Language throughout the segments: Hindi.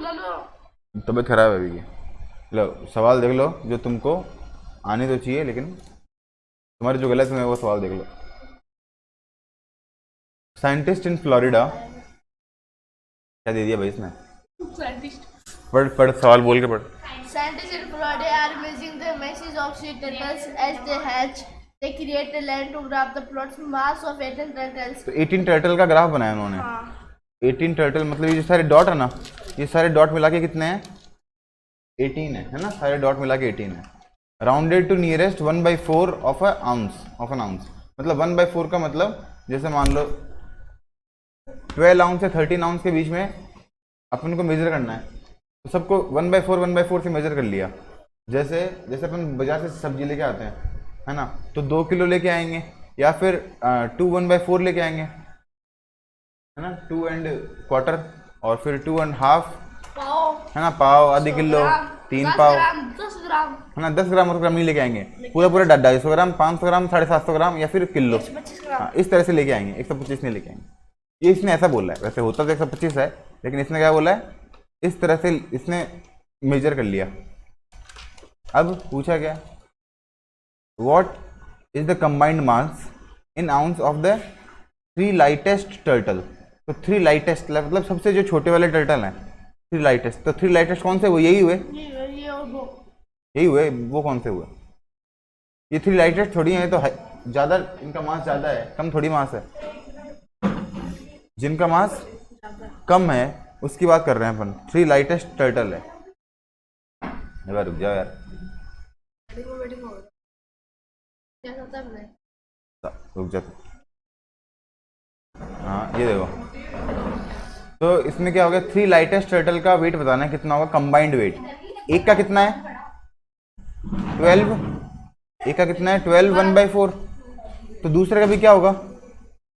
तबीयत खराब है अभी की। लो सवाल देख लो जो तुमको आने तो चाहिए, लेकिन तुम्हारे जो गलत में वो सवाल देख लो। साइंटिस्ट इन फ्लोरिडा, क्या दे दिया भाई इसने? पढ़ पढ़, सवाल बोल के पढ़। Scientists in Florida are measuring the masses of sea turtles as they hatch. They create a line to graph the plot's mass of 18 turtles. तो 18 टर्टल का ग्राफ बनाया उन्होंने। हाँ। 18 टर्टल मतलब ये जो सारे डॉट है ना, ये सारे डॉट मिला के कितने हैं? 18 है ना, सारे डॉट मिला के 18 है। Rounded to nearest 1/4 of an ounce. मतलब 1/4 का मतलब जैसे मान लो 12 आउंस से 13 आउंस के बीच में अपन को मेजर करना है, तो सबको 1/4 से मेजर कर लिया। जैसे जैसे अपन बाजार से सब्जी लेके आते हैं, है ना, तो 2 किलो लेके आएंगे, या फिर 2 1/4 लेके आएंगे, है ना, 2 1/4, और फिर 2 1/2, है ना, पाव, आधी किलो, 3 पाव, 10 ग्राम, है ना, 10 ग्राम और ग्राम नहीं लेके आएंगे, पूरा पूरा 250 ग्राम, 500 ग्राम, 750 ग्राम, या फिर किलो। 125 ग्राम। हाँ, इस तरह से लेके आएंगे, 125 नहीं लेके आएंगे। ये इसने ऐसा बोला है, वैसे होता तो 125 है, लेकिन इसने क्या बोला है, इस तरह से इसने मेजर कर लिया। अब पूछा क्या, what is the combined mass in ounce of the 3 lightest turtle. तो 3 लाइटेस्ट मतलब सबसे जो छोटे वाले टर्टल हैं, 3 लाइटेस्ट। तो 3 लाइटेस्ट कौन से हुए? यही हुए, ये और वो। यही हुए। वो कौन से हुए? ये 3 लाइटेस्ट थोड़ी हैं, तो ज़्यादा, इनका मास ज़्यादा है, कम थोड़ी मास है। जिनका मास कम है उसकी बात कर रहे हैं अपन। 3 लाइटेस्ट टर्टल है। एक बार रुक जाओ यार, रुक जा। हाँ ये देखो, तो इसमें क्या हो गया, 3 लाइटेस्ट टर्टल का वेट बताना है, कितना होगा कंबाइंड वेट। एक का कितना है? 12। एक का कितना है? 12 1/4। तो दूसरे का भी क्या होगा?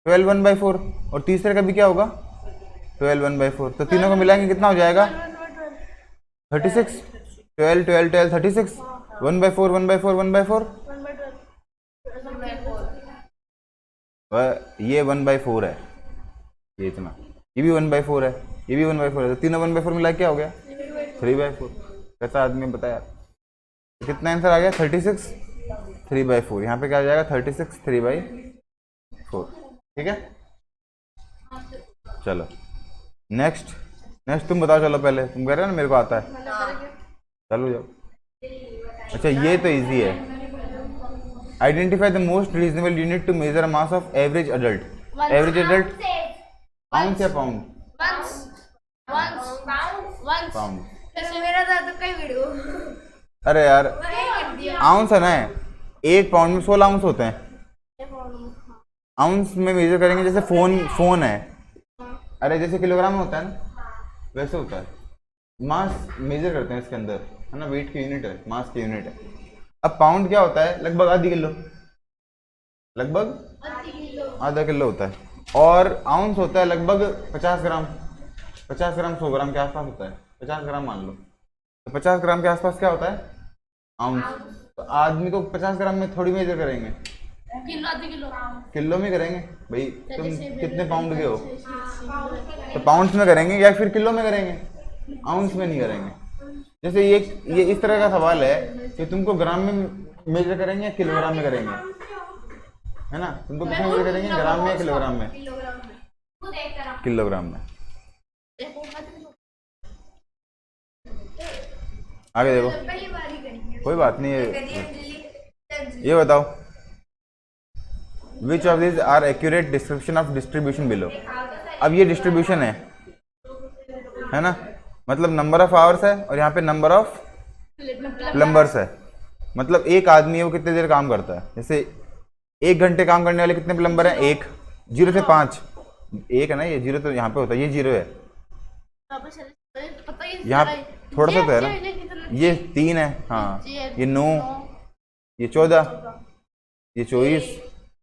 12 1/4। और तीसरे का भी क्या होगा? 12 1/4। तो तीनों को मिलाएंगे कितना हो जाएगा? 36। 12 12 12 36। 1/4 1/4 1/4। ये 1/4 है, ये इतना, ये भी 1/4 है, ये भी 1/4 है, तो तीनों 1/4 मिला क्या हो गया? 3/4। कैसा आदमी बताया? कितना आंसर आ गया? 36 3/4। यहाँ पे क्या हो जाएगा? 36 3/4। ठीक है, चलो नेक्स्ट। नेक्स्ट तुम बताओ, चलो पहले तुम कह रहे हो ना मेरे को आता है, चलो जाओ। अच्छा ये तो इजी है। Identify the most reasonable unit to measure mass of average adult. Average adult ounce या पाउंड? पाउंड। मेरा था तो कई वीडियो। अरे यार आउंस है ना, एक पाउंड में 16 आउंस होते हैं। आउंस में मेजर करेंगे, जैसे फोन है, अरे जैसे किलोग्राम में होता है ना, वैसे होता है। मास मेजर करते हैं इसके अंदर, है ना, वेट की यूनिट है, मास की यूनिट है। अब पाउंड क्या होता है? लगभग आधी किलो, लगभग आधा किलो होता है। और आउंस होता है लगभग 50 ग्राम, 50 ग्राम 100 ग्राम के आसपास होता है। 50 ग्राम मान लो, तो 50 ग्राम के आसपास क्या होता है? आउंस। तो आदमी को 50 ग्राम में थोड़ी मेजर करेंगे, किलो में करेंगे। भाई तुम कितने पाउंड के हो, तो पाउंड्स में करेंगे या फिर किलो में करेंगे, आउंस में नहीं करेंगे। जैसे ये इस तरह का सवाल है कि तुमको ग्राम में मेजर करेंगे या किलोग्राम में करेंगे, है ना, तुमको किसमें मेजर करेंगे, ग्राम में या किलोग्राम में? किलोग्राम में। आगे देखो, कोई बात नहीं है। ये बताओ, which of this are accurate description of distribution below. अब ये डिस्ट्रीब्यूशन है ना, मतलब नंबर ऑफ आवर्स है, और यहाँ पे नंबर ऑफ प्लम्बर्स है। मतलब एक आदमी है वो कितने देर काम करता है। जैसे 1 घंटे काम करने वाले कितने प्लम्बर हैं? 1। 0 से 5 1 है ना, ये 0 तो यहाँ पे होता है, ये 0 है, यहाँ थोड़ा सा तो है ना, ये 3 है, हाँ, ये 9, ये 14, ये 24,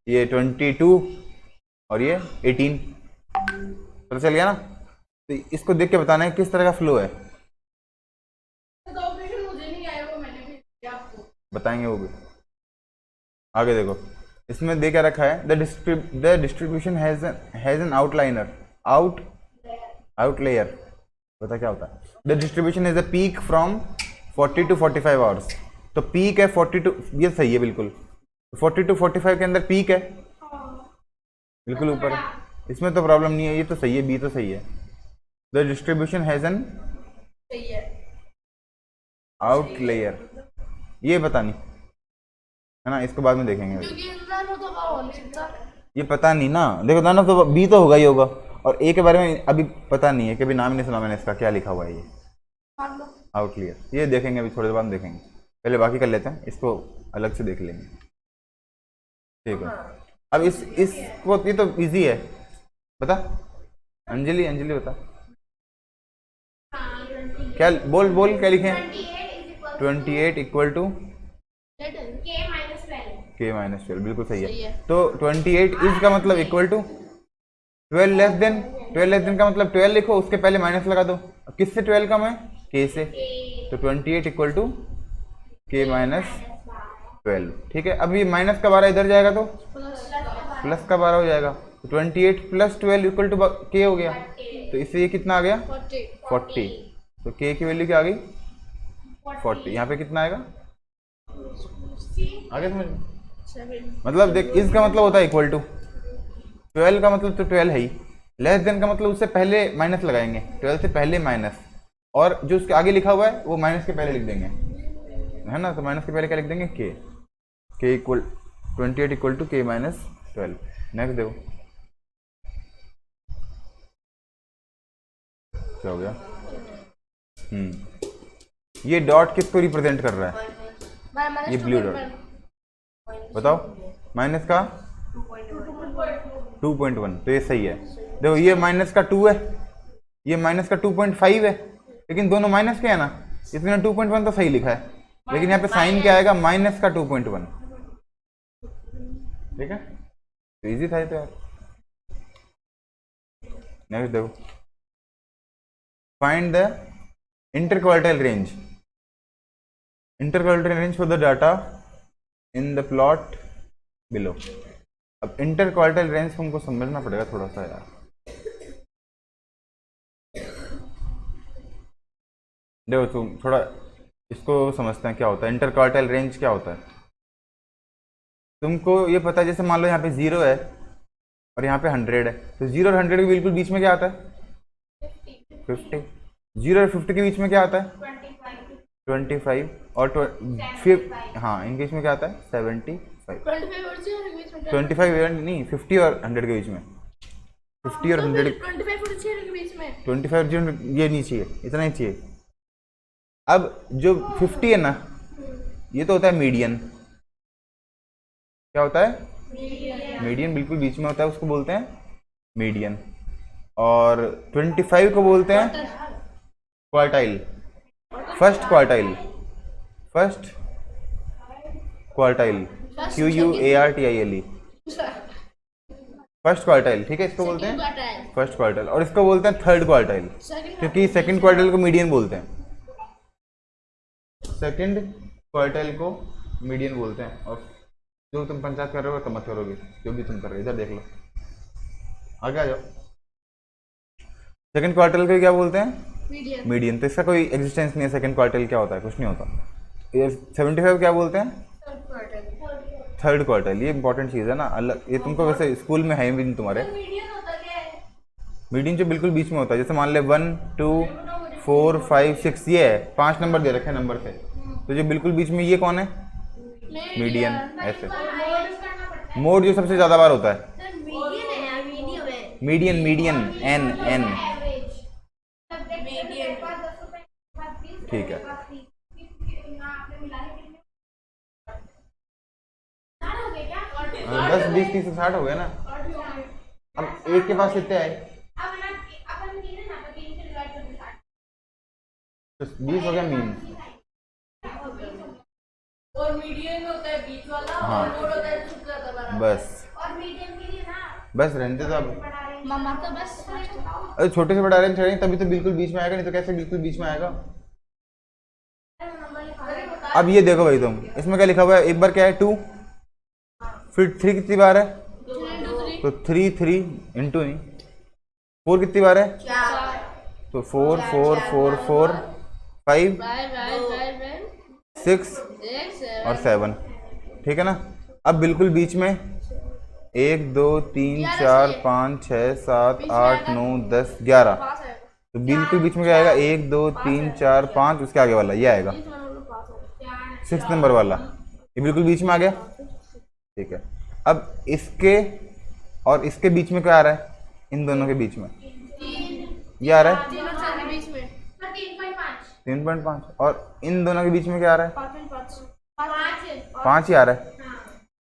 ये 22, और ये 18। पता चल गया ना? तो इसको देख के बताना है किस तरह का फ्लो है। बताएंगे वो भी। आगे देखो, इसमें दे क्या रखा है, the distribution has an outliner, outlier, पता क्या होता है? The distribution is a peak from 40 to 45 hours. तो पीक है 40 to, ये सही है बिल्कुल, 40 to 45 के अंदर पीक है, बिल्कुल ऊपर है, इसमें तो प्रॉब्लम नहीं है, ये तो सही है, बी तो सही है। The distribution has an outlier, ये पता नहीं है ना, इसको बाद में देखेंगे। क्योंकि none of the above हो नहीं सकता। ये पता नहीं ना, देखो ना तो बी तो होगा ही होगा, और ए के बारे में अभी पता नहीं है, कभी नाम ही नहीं सुना मैंने इसका, क्या लिखा हुआ है ये मान लो। आउटलेयर, ये देखेंगे अभी थोड़ी देर बाद में देखेंगे, पहले बाकी कर लेते हैं, इसको अलग से देख लेंगे, ठीक है। अब इसको, ये तो इजी है, बता अंजलि, अंजलि बता क्या, बोल बोल क्या लिखे? 28 इक्वल टू k माइनस 12, बिल्कुल सही है। तो 28 इज का मतलब equal to 12 less than, 12 less than का मतलब 12 लिखो, उसके पहले माइनस लगा दो, किससे 12 कम है? k से, तो 28 इक्वल टू k माइनस 12, ठीक है। अब ये माइनस का 12 इधर जाएगा तो प्लस का 12 हो जाएगा, तो 28 प्लस 12 इक्वल टू k हो गया, तो इससे ये कितना आ गया? 40, तो k की वैल्यू क्या आ गई? 40, यहाँ पे कितना आएगा? आगे समझ, मतलब देख, इसका मतलब होता है इक्वल टू, 12 का मतलब तो 12 है ही, लेस देन का मतलब उससे पहले माइनस लगाएंगे, 12 से पहले माइनस, और जो उसके आगे लिखा हुआ है वो माइनस के पहले लिख देंगे, है ना, तो माइनस के पहले क्या लिख देंगे? k equal 28 equal to k minus 12। Next देखो क्या हो गया। ये डॉट किसको रिप्रेजेंट कर रहा है? ये ब्लू डॉट, बताओ, माइनस का 2.1, तो ये सही है। देखो ये माइनस का 2 है, ये माइनस का 2.5 है, लेकिन दोनों माइनस के है ना, इसमें 2.1 तो सही लिखा है, लेकिन यहाँ पे साइन क्या आएगा? माइनस का 2.1, ठीक है, तो इजी था ये तो यार। नेक्स्ट देखो, find the interquartile range, interquartile range for the data in the plot below. अब इंटरक्वार्टाइल रेंज तुमको समझना पड़ेगा थोड़ा सा यार, देखो तुम थोड़ा इसको समझते हैं क्या होता है इंटरक्वार्टाइल रेंज, क्या होता है तुमको ये पता है। जैसे मान लो यहाँ पे 0 है और यहाँ पे 100 है, तो 0 और 100 के बिल्कुल बीच में क्या आता है? 50। 0 और 50 के बीच में क्या आता है? 25, और फिर हाँ इनके बीच में क्या आता है? 75। 25 नहीं, 50 और 100 के बीच में, 50 और 100 के बीच में 25 और 0 ये नहीं चाहिए, इतना ही चाहिए। अब जो 50 है ना, ये तो होता है मीडियन, क्या होता है? मीडियन बिल्कुल बीच में होता है, उसको बोलते हैं मीडियन। और 25 को बोलते हैं quartile, first quartile, first quartile, QUARTILE, first quartile, ठीक है, इसको बोलते हैं फर्स्ट क्वार्टाइल। और इसको बोलते हैं थर्ड क्वार्टाइल, क्योंकि सेकंड क्वार्टाइल को मीडियन बोलते हैं, सेकंड क्वार्टाइल को मीडियन बोलते हैं। और जो तुम पंचायत कर रहे हो तो मत करोगे, जो भी तुम कर रहे हो इधर देख लो, आगे आ जाओ। सेकंड क्वार्टाइल को क्या बोलते हैं? मीडियन। तो इसका कोई एग्जिस्टेंस नहीं है, सेकंड क्वार्टाइल क्या होता है? कुछ नहीं होता। 75 क्या बोलते हैं? Third quartile. ये इंपॉर्टेंट चीज़ है ना, अलग, ये तुमको वैसे स्कूल में है भी नहीं तुम्हारे। मीडियन जो बिल्कुल बीच में होता है, जैसे मान ले 1 2 4 5 6, ये है 5 नंबर दे रखे हैं नंबर से, तो जो बिल्कुल बीच में ये कौन है? मीडियन। ऐसे मोड जो सबसे ज़्यादा बार होता है मीडियन, मीडियन एन एन, ठीक है। हाँ, 10 20 30 60 हो गया ना। अब एक के पास कितने आए? तो 20 हो गया मीन। और मीडियन होता है बीच वाला, हाँ। और मोड होता है छुप जाता है बस, और मीडियन के लिए ना बस रहने दो अब। मामा तो बस अरे छोटे से बड़ा रेंज चढ़ेंगे तभी तो बिल्कुल बीच में आएगा, नहीं तो कैसे बिल्कुल बीच में आएगा? अब ये देखो भाई, तुम इसमें क्या लिखा हुआ है? एक बार क्या है 2, फिर 3 कितनी बार है? तो 3 3 इंटू नहीं, 4 कितनी बार है? 4, तो 4 4 4 4 5 6 और 7, ठीक है ना। अब बिल्कुल बीच में 1 2 3 4 5 6 7 8 9 10 11, तो बिल्कुल बीच में क्या आएगा? 1 2 3 4 5, उसके आगे वाला ये आएगा 6 नंबर वाला, ये बिल्कुल बीच में आ गया, ठीक है। अब इसके और इसके बीच में क्या आ रहा है? इन दोनों के बीच में ये आ रहा है 3.5, और इन दोनों के बीच में क्या आ रहा है? 5 ही आ रहा है,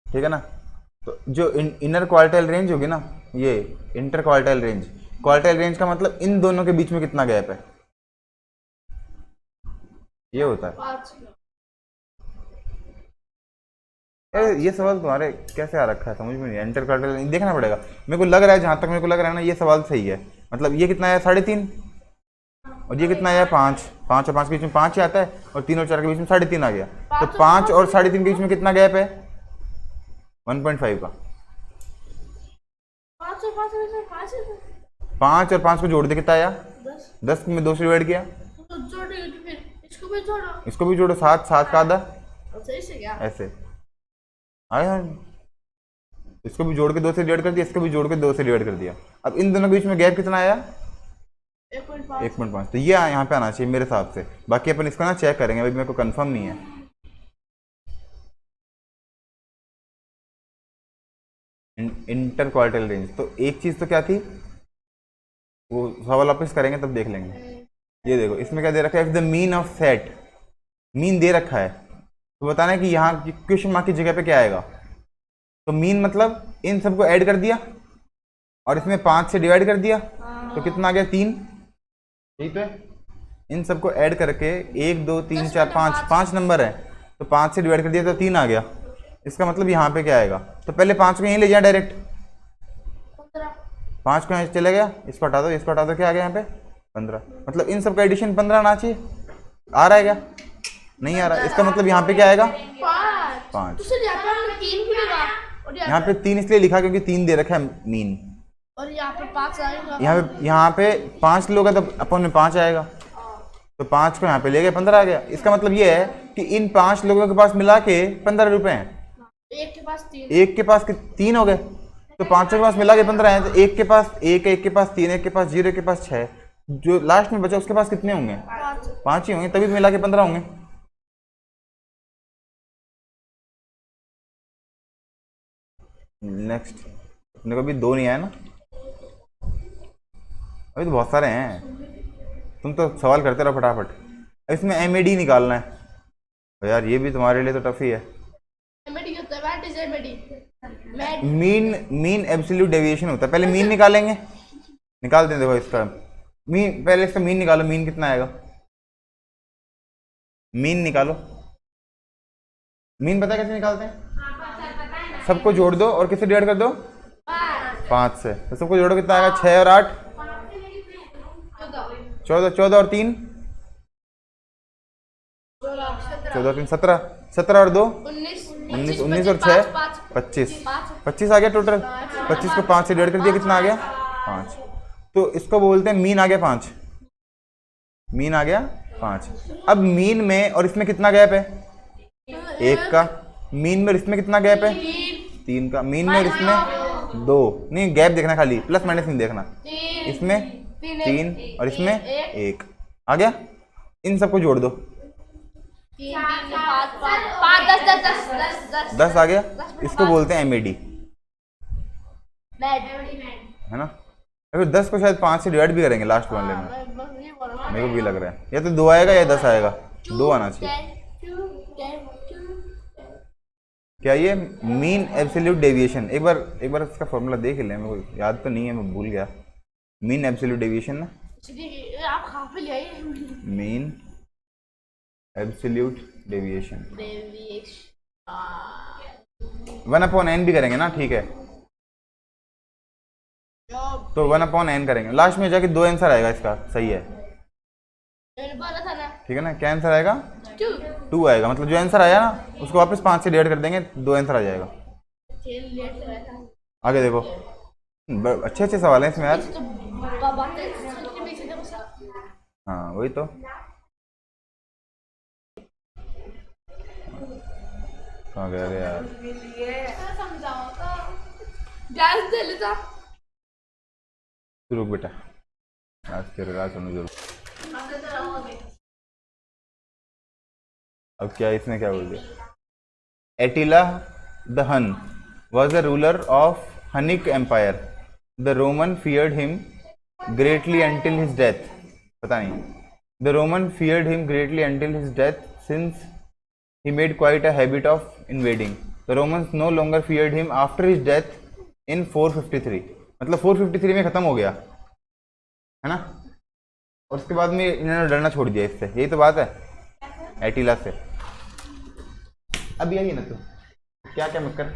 ठीक है ना। तो जो इनर क्वार्टाइल रेंज होगी ना, ये inter quartile range, quartile range का मतलब इन दोनों के बीच में कितना गैप है, ये होता है। ये सवाल तुम्हारे कैसे आ रखा है, समझ में नहीं। इंटर क्वार्टाइल देखना पड़ेगा। मेरे को लग रहा है, जहां तक मेरे को लग रहा है ना, ये सवाल सही है। मतलब ये कितना है? 3.5, और ये कितना है? 5 5 और 5 के बीच में 5 ही आता है, और 3 और 4 के बीच में 3.5 आ गया। तो 5 और 3.5 के बीच में कितना गैप है? 1.5 का। 5 और 5 को जोड़ दे, कितना आया? 10 में 2 से डिवाइड किया, इसको भी जोड़ो, 7 7 का आधा, ऐसे आया। इसको भी जोड़ के 2 से डिवाइड कर दिया, इसको भी जोड़ के 2 से डिवाइड कर दिया। अब इन दोनों के बीच में गैप कितना आया? 1.5। तो ये यहाँ पे आना चाहिए मेरे हिसाब से। बाकी अपन इसको ना चेक करेंगे, अभी मेरे को कंफर्म नहीं है। इंटर क्वार्टाइल रेंज, तो एक चीज तो क्या थी, वो सवाल वापस करेंगे तब देख लेंगे। ये देखो, इसमें क्या दे रखा है? If the mean of set, mean they रखा है, तो बताना है कि यहाँ क्वेश्चन मार्क की जगह पे क्या आएगा। तो मीन मतलब इन सबको ऐड कर दिया और इसमें 5 से डिवाइड कर दिया, तो कितना आ गया? 3, ठीक है। इन सबको ऐड करके 1 2 3 4 5 नंबर है, तो 5 से डिवाइड कर दिया तो 3 आ गया। इसका मतलब यहाँ पे क्या आएगा? तो पहले 5 को यहीं ले जाए डायरेक्ट, 5 को यहाँ चले गया, इसको हटा दो, इसको हटा दो, क्या आ गया यहाँ पे? 15। मतलब इन सब का एडिशन 15 आना चाहिए। आ रहा है क्या? नहीं आ रहा। इसका मतलब यहाँ पे क्या आएगा? 5। यहाँ पे 3 इसलिए लिखा क्योंकि 3 दे रखा है मीन, और यहाँ पे 5 आएगा। यहाँ पे 5 लोग हैं तो अपन में 5 आएगा, तो 5 को यहाँ पे ले गए, 15 आ गया। इसका मतलब ये है कि इन 5 लोगों के पास मिला के 15 रुपए हैं। एक के पास 3 हो गए, तो 5 के पास मिला के 15 हैं। तो एक के पास 1, एक के पास 3, एक के पास 0, एक के पास 6, जो लास्ट में बचा उसके पास कितने होंगे? 5 ही होंगे, तभी मिला के 15 होंगे। नेक्स्ट, अपने को भी 2 नहीं आया ना, अभी तो बहुत सारे हैं। तुम तो सवाल करते रहो फटाफट। इसमें MAD निकालना है। तो यार ये भी तुम्हारे लिए तो टफ ही है। मीन एब्सोल्यूट डेविएशन होता है। पहले मीन निकालेंगे, निकालते हैं। देखो इसका मीन, पहले इसका मीन निकालो। मीन कितना आएगा? मीन निकालो। मीन पता कैसे निकालते हैं? सबको जोड़ दो और किससे डिवाइड कर दो? 5 से। तो सबको जोड़ो, कितना आएगा? 6 और 8 14, 14 और 3 14 और 3 17, 17 और 2 19, 19 और 6 25, 25 आ गया टोटल। 25 को 5 से डिवाइड कर दिया, कितना आ गया? 5। तो इसको बोलते हैं मीन आ गया 5। मीन आ गया 5। अब मीन में और इसमें कितना गैप है? 1 का। मीन में और इसमें कितना गैप है? 3 का। मीन में और इसमें 2 नहीं, गैप देखना, खाली प्लस माइनस नहीं देखना। इसमें 3 और इसमें 1 आ गया। इन सबको जोड़ दो, 10 आ गया। इसको बोलते हैं MAD, है ना। फिर 10 को शायद 5 से डिवाइड भी करेंगे लास्ट वाले में, मेरे को भी लग रहा है। या तो 2 आएगा या 10 आएगा, 2 आना चाहिए। क्या ये मीन एब्सोल्यूट डेविएशन? एक बार इसका फॉर्मूला देख लें, मेरे को याद तो नहीं है, मैं भूल गया। मीन एब्सोल्यूट डेविएशन ना, मीन एब्सोल्यूट डेविएशन 1/n भी करेंगे ना, ठीक है। तो 1/n करेंगे, लास्ट में जाके 2 आंसर आएगा इसका, सही है, ठीक है ना। क्या आंसर आएगा? 2 आएगा। मतलब जो आंसर आया ना उसको वापस 5 से डिवाइड कर देंगे, 2 आंसर आ जाएगा। आगे देखो, अच्छे अच्छे सवाल हैं इसमें यार। हाँ वही तो। कहाँ गया रे यार? समझाओ तो गैस दे लेता। रुक बेटा, आज तेरे रात सुनो जरूर। अब क्या इसने क्या बोल दिया? एटिला द हन was the ruler of Hunnic Empire. The Roman feared him greatly until his death. पता नहीं। The Roman feared him greatly until his death, since he made quite a habit of invading. The Romans no longer feared him after his death in 453. मतलब 453 में खत्म हो गया है ना, और उसके बाद में इन्होंने डरना छोड़ दिया इससे। यही तो बात है एटिला से। अब यही ना तो क्या क्या मत कर।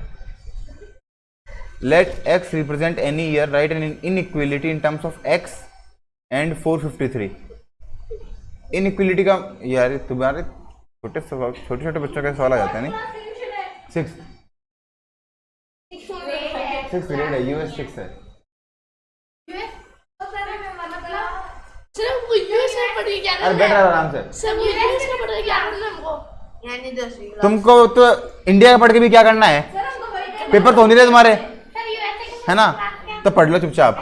Let x represent any year, write an inequality in terms of x and 453. inequality का यार तुम्हारे छोटे छोटे बच्चों का सवाल आ जाता है नहीं? 6th ग्रेड है, यूएस 6 है। सिर्फ यूएस में पढ़ के क्या अरे बैठ रहा आराम से। सिर्फ यूएस में पढ़ के क्या करना है हमको? यानी 10वीं क्लास। तुमको तो इंडिया का पढ़ के भी क्या करना है? पेपर तो नहीं रहे तुम्हारे, है ना? तो पढ़ लो चुपचाप।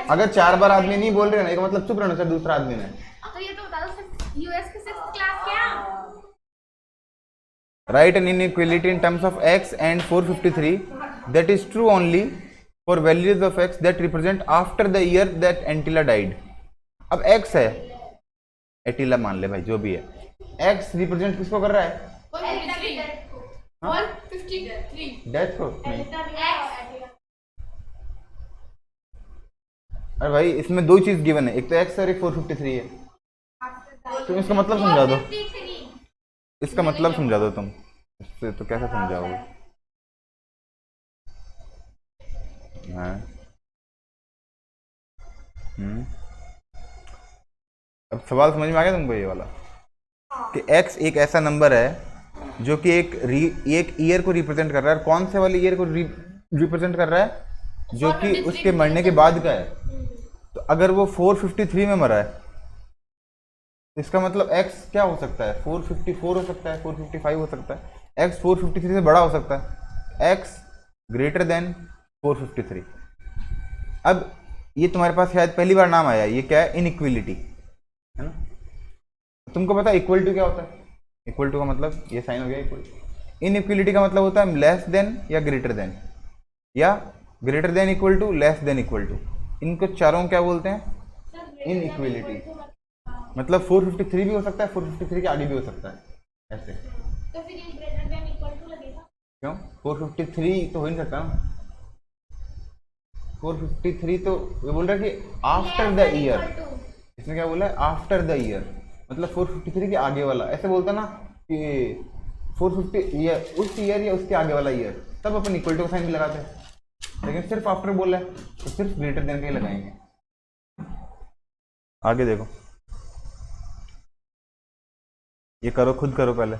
अगर 4 बार आदमी नहीं बोल रहे ना, इसका मतलब चुप रहना चाहिए दूसरा आदमी ने। तो ये तो बता दो यूएस के 6th क्लास क्या? Write an inequality in terms of x and 453 that is true only for values of x that represent after the year that Attila died. अब x है, एटिला मान ले भाई जो भी है, x रिप्रेजेंट किसको कर रहा है? 153 डेथ को नहीं। अरे भाई इसमें दो चीज गिवन है, एक तो x और एक 453 है। तुम इसका मतलब समझा दो, इसका मतलब समझा दो तुम। इससे तो कैसे समझाओगे? हाँ अब सवाल समझ में आ गया तुमको ये वाला कि x एक ऐसा नंबर है जो कि एक ईयर को रिप्रेजेंट कर रहा है। कौन से वाले ईयर को रिप्रेजेंट कर रहा है? जो कि उसके मरने के बाद का है। तो अगर वो 453 में मरा है, इसका मतलब x क्या हो सकता है? 454 हो सकता है, 455 हो सकता है। x 453 से बड़ा हो सकता है, x ग्रेटर देन 453। अब ये तुम्हारे पास शायद पहली बार नाम आया, ये क्या है? इनइक्वलिटी, है ना? तुमको पता है इक्वल टू क्या होता है? इक्वल टू का मतलब ये साइन हो गया इक्वल। इनइक्वलिटी का मतलब होता है लेस देन या ग्रेटर देन, या greater than equal to, less than equal to. इनको चारों क्या बोलते हैं? इनइक्वलिटी। मतलब 453 भी हो सकता है, 453 के आगे भी हो सकता है, ऐसे। तो फिर ये ग्रेटर देन इक्वल टू लगेगा क्यों? 453 तो हो ही नहीं सकता ना। 453 तो ये बोल रहा है कि आफ्टर द ईयर। इसने क्या बोला है? आफ्टर द ईयर, मतलब 453 के आगे वाला। ऐसे बोलता ना कि 450 ईयर, उस ईयर या उसके आगे वाला ईयर, तब अपन इक्वल टू का साइन भी लगाते हैं। लेकिन सिर्फ आफ्टर बोला है तो सिर्फ ग्रेटर देन के ही लगाएंगे। आगे देखो, ये करो, खुद करो पहले।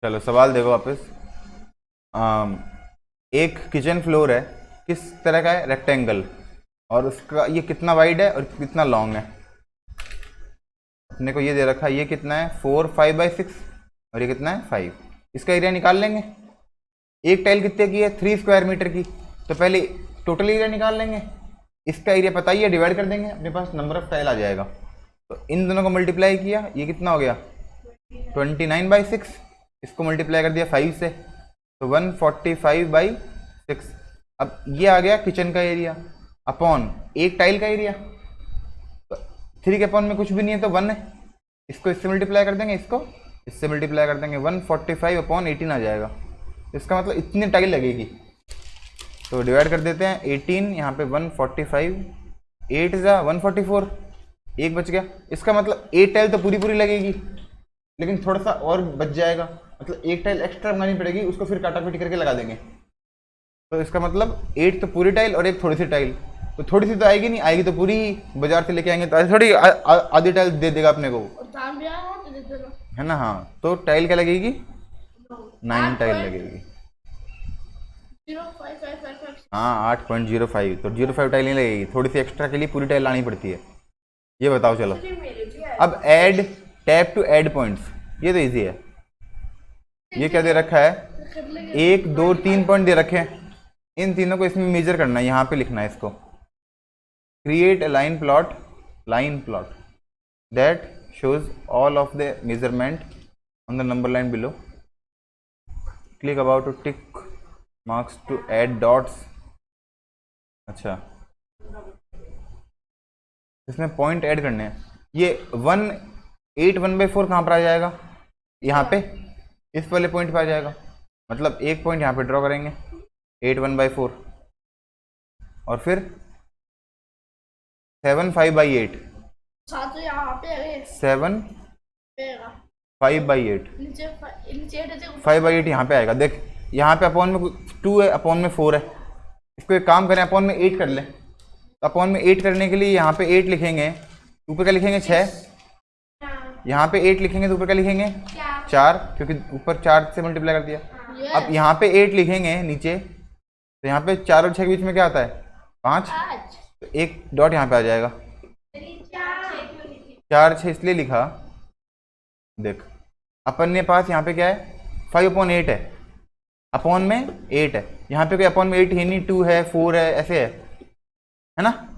चलो सवाल देखो वापस। एक किचन फ्लोर है, किस तरह का है? रेक्टेंगल, और उसका ये कितना वाइड है और कितना लॉन्ग है? अपने को ये दे रखा है, ये कितना है? 4 5/6 और ये कितना है? 5। इसका एरिया निकाल लेंगे। एक टाइल कितने की है? 3 स्क्वायर मीटर की। तो पहले टोटल एरिया निकाल लेंगे। इसका एरिया पता ही है, डिवाइड कर देंगे, अपने पास नंबर ऑफ टाइल आ जाएगा। तो इन दोनों को मल्टीप्लाई किया, ये कितना हो गया? 29/6। इसको मल्टीप्लाई कर दिया 5 से, तो 145/6। अब ये आ गया किचन का एरिया अपॉन एक टाइल का एरिया। तो 3 के अपॉन में कुछ भी नहीं है तो 1 है। इसको इससे मल्टीप्लाई कर देंगे, इसको इससे मल्टीप्लाई कर देंगे, 145/18 आ जाएगा। इसका मतलब इतनी टाइल लगेगी। तो डिवाइड कर देते हैं 18, यहाँ पे 145, 8 जा 144, एक बच गया। इसका मतलब 8 टाइल तो पूरी पूरी लगेगी, लेकिन थोड़ा सा और बच जाएगा, मतलब एक टाइल एक्स्ट्रा बनानी पड़ेगी, उसको फिर काटा पीटी करके लगा देंगे। तो इसका मतलब 8 तो पूरी टाइल और एक थोड़ी सी टाइल। तो थोड़ी सी तो आएगी नहीं, आएगी तो पूरी ही। बाजार से लेके आएंगे तो थोड़ी आधी टाइल दे देगा अपने को, है ना? हाँ, तो टाइल क्या लगेगी? 9 टाइल लगेगी। 0.555. हाँ 8.05, तो 0.5 टाइल नहीं लगेगी, थोड़ी सी एक्स्ट्रा के लिए पूरी टाइल लानी पड़ती है। ये बताओ चलो। अब add tap to add points, ये तो इजी है। ये क्या दे रखा है, 1 2 3 पॉइंट दे रखे हैं, इन तीनों को इसमें मेजर करना है, यहाँ पे लिखना है इसको। Create a line plot that shows all of the measurement on the number line below. Click about to tick marks to add dots. अच्छा, इसमें पॉइंट ऐड करने हैं। ये 1/4 कहाँ पर आ जाएगा, यहाँ पे इस वाले पॉइंट पे आ जाएगा, मतलब एक पॉइंट यहाँ पे ड्रॉ करेंगे 8/1/4, और फिर 7/5/8, तो यहाँ पे 7/5/8, नीचे 5/8 यहाँ पे आएगा। देख यहाँ पे अपॉन में 2 है, अपॉन में 4 है, इसको एक काम करें, अपॉन में 8 कर लें। तो अपॉन में 8 करने के लिए यहाँ पे 8 लिखेंगे, ऊपर क्या लिखेंगे 6, यहाँ पे 8 लिखेंगे तो ऊपर क्या लिखेंगे 4, क्योंकि ऊपर 4 से मल्टीप्लाई कर दिया। अब यहाँ पे 8 लिखेंगे नीचे, तो यहाँ पे 4 और 6 के बीच में क्या आता है 5, तो एक डॉट यहाँ पे आ जाएगा। 4 6 इसलिए लिखा, देख अपन ने पास यहाँ पे क्या है 5/8 है, अपॉन में 8 है, यहाँ पे कोई अपॉन में 8 है नहीं, 2 है 4 है, ऐसे है ना।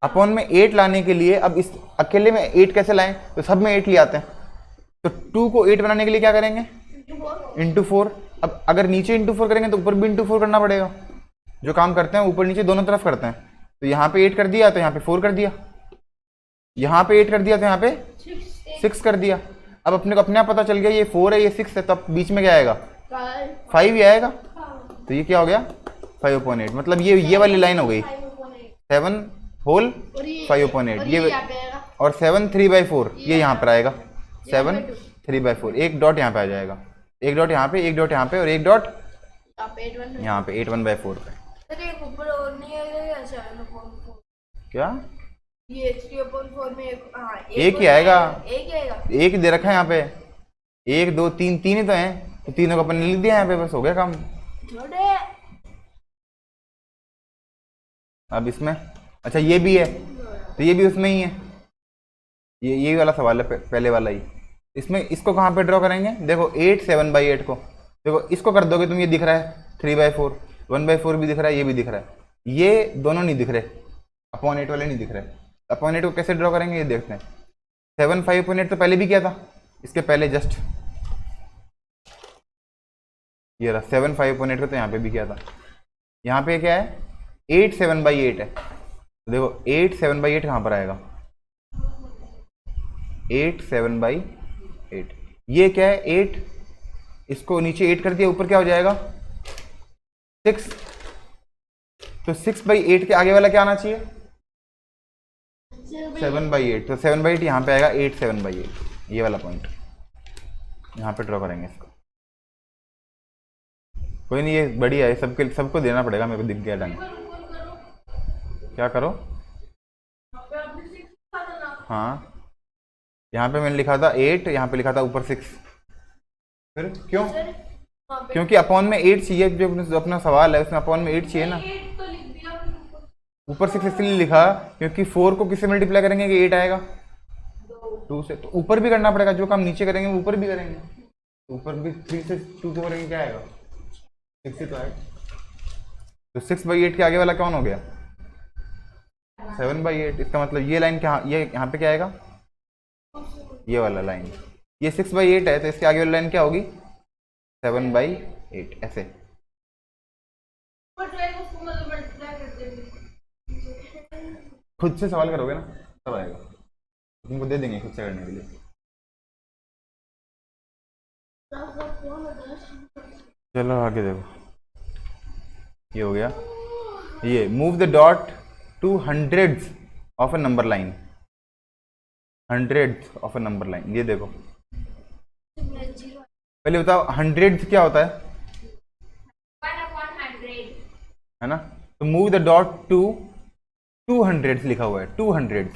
अपॉन में 8 लाने के लिए अब इस अकेले में 8 कैसे लाएं, तो सब में 8 ले आते हैं, तो 2 को 8 बनाने के लिए क्या करेंगे ×4। अब अगर नीचे ×4 करेंगे तो ऊपर भी ×4 करना पड़ेगा, जो काम करते हैं ऊपर नीचे दोनों तरफ करते हैं। तो यहाँ पे 8 कर दिया तो यहाँ पे 4 कर दिया, यहाँ पे 8 कर दिया तो यहाँ पे 6 कर दिया। अब अपने को अपने आप पता चल गया ये 4 है ये 6 है, तो अब बीच में क्या आएगा 5 ही आएगा, तो ये क्या हो गया 5/8, मतलब ये वाली लाइन हो गई 7 होल 5/8, ये और 7 3/4 ये यहाँ पर आएगा 7 3/4, एक डॉट यहाँ पे आ जाएगा, एक डॉट यहाँ पे, एक डॉट यहाँ पे, और एक डॉट यहाँ पे 8/1/4 पे। क्या ये 3/4 में एक ही आएगा, एक ही दे रखा है यहाँ पे, 1 2 3 3 ही तो हैं, तो तीनों को अपन ने लिख दिया यहाँ पे, बस हो गया काम। अब इसमें अच्छा ये भी है, तो ये भी उसमें ही है, ये वाला सवाल है पहले वाला ही। इसमें इसको कहाँ पे ड्रॉ करेंगे, देखो 8 7/8 को, देखो इसको कर दोगे तुम, ये दिख रहा है 3/4, 1/4 भी दिख रहा है, ये भी दिख रहा है, ये दोनों नहीं दिख रहे, अपॉन 8 वाले नहीं दिख रहे। अपॉन 8 को कैसे ड्रॉ करेंगे ये देखते हैं। 7/5/8 तो पहले भी किया था, इसके पहले जस्ट ये रहा 7/5/8 को, तो यहाँ पे भी किया था। यहाँ पे क्या है 8 7/8 है, तो देखो 8 7/8 कहाँ पर आएगा 8 7/8, ये क्या है 8, इसको नीचे 8 कर दिया, ऊपर क्या हो जाएगा 6, तो 6/8 के आगे वाला क्या आना चाहिए 7/8, तो 7/8 यहाँ पे आएगा 8 7/8, ये वाला पॉइंट यहाँ पे ड्रॉ करेंगे इसको। कोई नहीं, ये बढ़िया है, सबको देना पड़ेगा, मेरे को दिख गया ढंग। क्या करो, हाँ यहाँ पे मैंने लिखा था 8, यहाँ पे लिखा था ऊपर 6, फिर क्यों, क्योंकि अपॉन में 8 चाहिए, जो अपना सवाल है उसमें अपॉन में 8 चाहिए ना, ऊपर 6 इसलिए लिखा क्योंकि 4 को किससे मल्टीप्लाई करेंगे कि 8 आएगा 2 से, तो ऊपर भी करना पड़ेगा, जो काम नीचे करेंगे ऊपर भी करेंगे, ऊपर भी 3 से 2 को करेंगे क्या आएगा 6 ही तो आएगा। तो 6/8 के आगे वाला कौन हो गया 7/8, इसका मतलब ये लाइन क्या, ये यहाँ पे क्या आएगा ये वाला लाइन, ये 6/8 है, तो इसके आगे वाली लाइन क्या होगी 7/8, ऐसे। खुद से सवाल करोगे ना तब आएगा, तुमको दे देंगे खुद से करने के लिए। चलो आगे देखो, ये हो गया, ये move the dot to hundreds of a number line, hundreds of a number line, ये देखो पहले बताओ हंड्रेड्स क्या होता है, है ना, तो मूव द डॉट टू 200 लिखा हुआ है 200,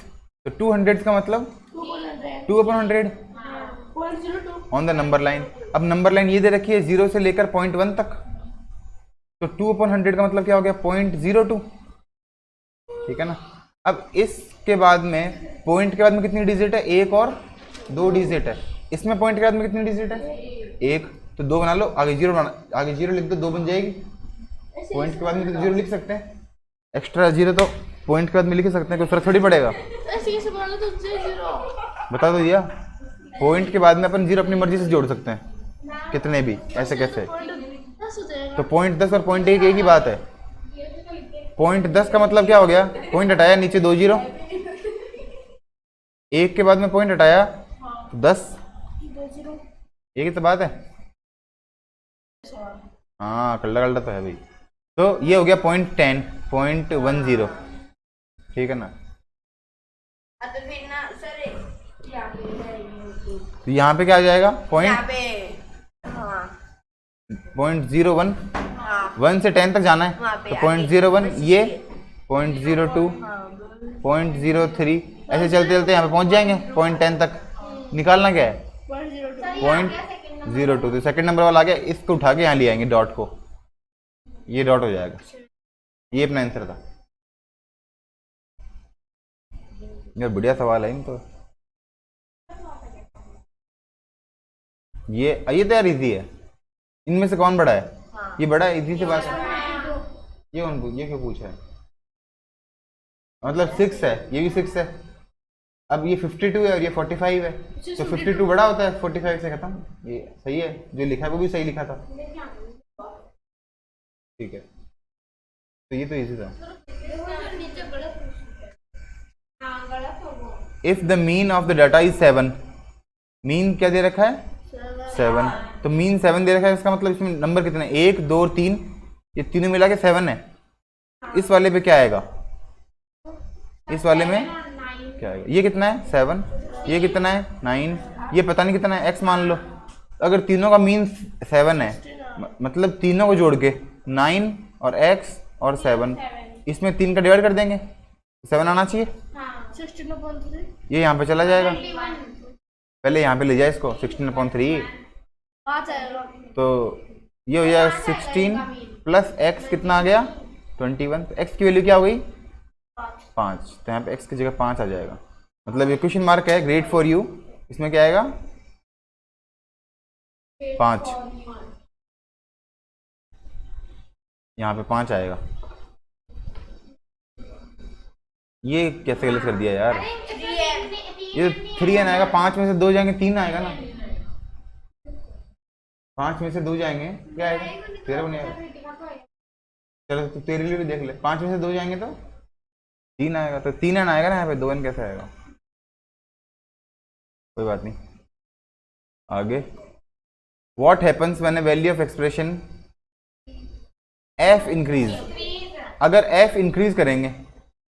तो 200 का मतलब 2/100 ऑन द नंबर लाइन। अब नंबर लाइन ये दे रखी है 0 से लेकर 0.1 तक, तो 2/100 का मतलब क्या हो गया 0.02, ठीक है ना। अब इसके बाद में पॉइंट के बाद में कितनी डिजिट है, एक और 2 डिजिट है। इसमें पॉइंट के बाद में कितनी डिजिट है, एक, तो 2 बना लो, आगे 0 बना, आगे 0 लिख दो, 2 बन जाएगी। पॉइंट के बाद में तो 0 लिख सकते हैं, एक्स्ट्रा 0 तो पॉइंट के बाद में लिख सकते हैं, कोई फर्क थोड़ी पड़ेगा। ऐसे कैसे बना लो तो 0 बता दो दिया, पॉइंट के बाद में अपन 0 अपनी मर्जी से जोड़ सकते हैं, कितने भी, ऐसे कैसे। तो 0.10 और 0.1 एक ही बात है। 0.10 का मतलब क्या हो गया, पॉइंट हटाया नीचे 2 0, एक के बाद में पॉइंट हटाया तो 10, एक ही तो बात है। हाँ कल्ला कल्ला तो है भाई। तो ये हो गया 0.10, 0.10, ठीक है ना। तो यहाँ पे क्या आ जाएगा, 0.01, 1 से 10 तक जाना है, तो 0.01, ये 0.02, 0.03, ऐसे चलते चलते यहाँ पे पहुँच जाएंगे 0.10 तक। निकालना क्या है, 0.02, तो सेकंड नंबर वाला आ गया, इसको उठा के यहाँ ले आएंगे डॉट को, ये डॉट हो जाएगा। ये अपना आंसर था यार, बढ़िया सवाल है इनको। ये तो यार इजी है, इनमें से कौन बड़ा है, ये बड़ा है, इजी से बात है। ये क्यों पूछा है, मतलब 6 है, ये भी 6 है। अब ये 52 है और ये 45 है, तो 52 बड़ा होता है 45 से, खत्म। ये सही है, जो लिखा है वो भी सही लिखा था, ठीक है। तो ये तो इजी था। If the mean of the data is 7, mean क्या दे रखा है 7, तो मीन 7 दे रखा है, इसका मतलब इसमें नंबर कितने, 1 2 और 3, ये तीनों मिला के 7 है। इस वाले पे क्या आएगा, इस वाले में क्या आएगा, ये कितना है 7, ये कितना है 9, ये पता नहीं कितना है, x मान लो। अगर तीनों का मीन 7 है, मतलब तीनों को जोड़ के 9 और x और 7, इसमें 3 का डिवाइड कर देंगे, 7 आना चाहिए। ये यहाँ पे चला जाएगा, पहले यहाँ पे ले जाए इसको, 16/3, तो ये हो जाएगा 16 प्लस x कितना आ गया 21, तो x की वैल्यू क्या हो गई 5, तो यहाँ पे x की जगह 5 आ जाएगा। मतलब ये क्वेश्चन मार्क है, ग्रेट फॉर यू, इसमें क्या आएगा 5, यहाँ पे 5 आएगा। ये कैसे गलत कर दिया यार, ये 3n आएगा, 5 में से 2 जाएंगे 3 आएगा ना, 5 में से 2 जाएंगे क्या आएगा, तेरा बने आएगा। चलो तो तेरे लिए भी देख ले, 5 में से 2 जाएंगे तो 3 आएगा, तो 3n आएगा ना, यहाँ पे 2n कैसे आएगा, कोई बात नहीं। आगे, what happens when a value of expression f increase, अगर f इंक्रीज करेंगे,